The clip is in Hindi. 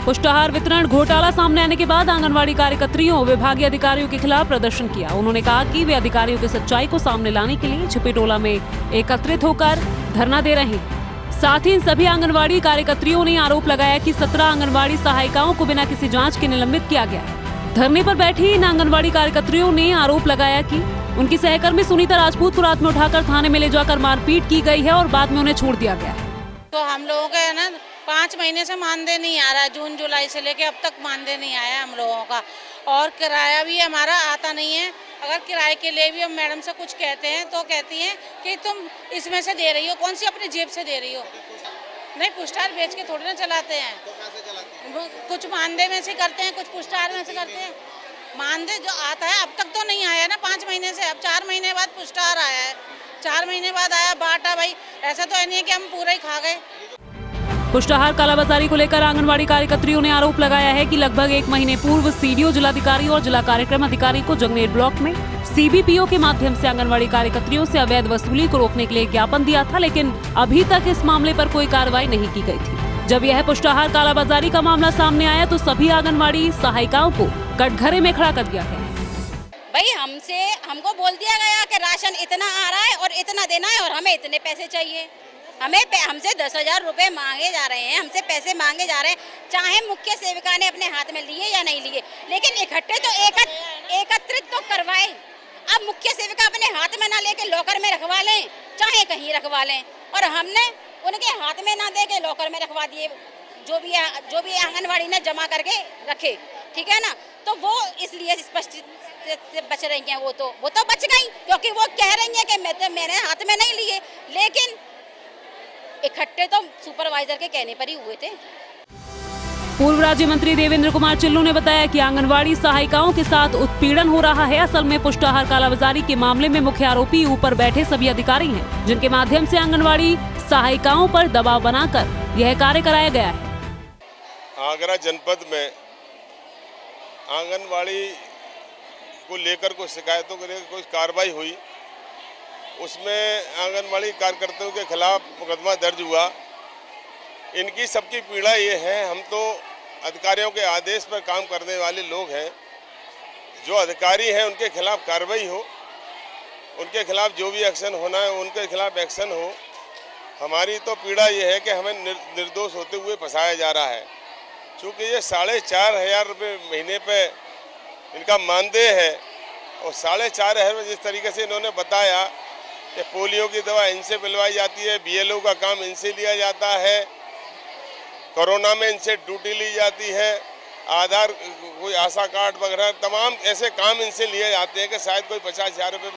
पुष्टाहार वितरण घोटाला सामने आने के बाद आंगनवाड़ी कार्यकर्त्रियों विभागीय अधिकारियों के खिलाफ प्रदर्शन किया। उन्होंने कहा कि वे अधिकारियों की सच्चाई को सामने लाने के लिए छिपे टोला में एकत्रित होकर धरना दे रहे हैं। साथ ही इन सभी आंगनवाड़ी कार्यकर्त्रियों ने आरोप लगाया कि 17 आंगनवाड़ी सहायिकाओं को बिना किसी जांच के निलंबित किया गया। धरने पर बैठी इन आंगनवाड़ी कार्यकर्त्रियों ने आरोप लगाया कि उनकी सहकर्मी सुनीता राजपूत को रात में उठाकर थाने में ले जाकर मारपीट की गई है और बाद में उन्हें छोड़ दिया गया। तो हम लोगों का है ना 5 महीने से मानदेय नहीं आ रहा है, जून जुलाई से लेके अब तक मानदेय नहीं आया हम लोगों का, और किराया भी हमारा आता नहीं है। अगर किराए के लिए भी हम मैडम से कुछ कहते हैं तो कहती हैं कि तुम इसमें से दे रही हो, कौन सी अपनी जेब से दे रही हो। नहीं, पुष्टाहार बेच के थोड़ी ना चलाते हैं, कुछ मानदेय में से करते हैं, कुछ पुष्टाहार में से करते हैं। मानदेय जो आता है अब तक तो नहीं आया ना 5 महीने से, अब 4 महीने बाद पुष्टाहार आया है, 4 महीने बाद आया बांटा। भाई ऐसा तो नहीं है कि हम पूरा ही खा गए। पुष्टाहार कालाबाजारी को लेकर आंगनवाड़ी कार्यकर्त्रियों ने आरोप लगाया है कि लगभग 1 महीने पूर्व सीडीओ, जिलाधिकारी और जिला कार्यक्रम अधिकारी को जंगनेर ब्लॉक में सीबीपीओ के माध्यम से आंगनवाड़ी कार्यकर्त्रियों से अवैध वसूली को रोकने के लिए ज्ञापन दिया था, लेकिन अभी तक इस मामले पर कोई कार्रवाई नहीं की गई थी। जब यह पुष्टाहार कालाबाजारी का मामला सामने आया तो सभी आंगनवाड़ी सहायिकाओं को कटघरे में खड़ा कर दिया गया। भाई हमको बोल दिया गया कि राशन इतना आ रहा है और इतना देना है और हमें इतने पैसे चाहिए। हमसे 10,000 रुपए मांगे जा रहे हैं, हमसे पैसे मांगे जा रहे हैं, चाहे मुख्य सेविका ने अपने हाथ में लिए या नहीं लिए, लेकिन इकट्ठे तो एकत्रित तो करवाए। अब मुख्य सेविका अपने हाथ में ना लेके लॉकर में रखवा लें, चाहे कहीं रखवा लें, और हमने उनके हाथ में ना दे के लॉकर में रखवा दिए। जो भी आंगनवाड़ी ने जमा करके रखे, ठीक है ना, तो वो इसलिए स्पष्ट से बच रही हैं। वो तो बच गई क्योंकि वो कह रही हैं कि मैंने हाथ में नहीं लिए, लेकिन इकट्ठे तो सुपरवाइजर के कहने पर ही हुए थे। पूर्व राज्य मंत्री देवेंद्र कुमार चिल्लू ने बताया कि आंगनवाड़ी सहायिकाओं के साथ उत्पीड़न हो रहा है। असल में पुष्टाहार कालाबाजारी के मामले में मुख्य आरोपी ऊपर बैठे सभी अधिकारी हैं, जिनके माध्यम से आंगनवाड़ी सहायिकाओं पर दबाव बनाकर यह कार्य कराया गया है। आगरा जनपद में आंगनवाड़ी को लेकर कुछ शिकायतों को लेकर कुछ कार्रवाई हुई, उसमें आंगनवाड़ी कार्यकर्ताओं के खिलाफ मुकदमा दर्ज हुआ। इनकी सबकी पीड़ा ये है, हम तो अधिकारियों के आदेश पर काम करने वाले लोग हैं। जो अधिकारी हैं उनके खिलाफ कार्रवाई हो, उनके खिलाफ जो भी एक्शन होना है उनके खिलाफ एक्शन हो। हमारी तो पीड़ा ये है कि हमें निर्दोष होते हुए फंसाया जा रहा है। चूँकि ये 4,500 रुपये महीने पे इनका मानदेय है, और 4,500 जिस तरीके से इन्होंने बताया कि पोलियो की दवा इनसे पिलवाई जाती है, बीएलओ का काम इनसे लिया जाता है, कोरोना में इनसे ड्यूटी ली जाती है, आधार कोई आशा कार्ड वगैरह तमाम ऐसे काम इनसे लिए जाते हैं कि शायद कोई 50,000 रुपये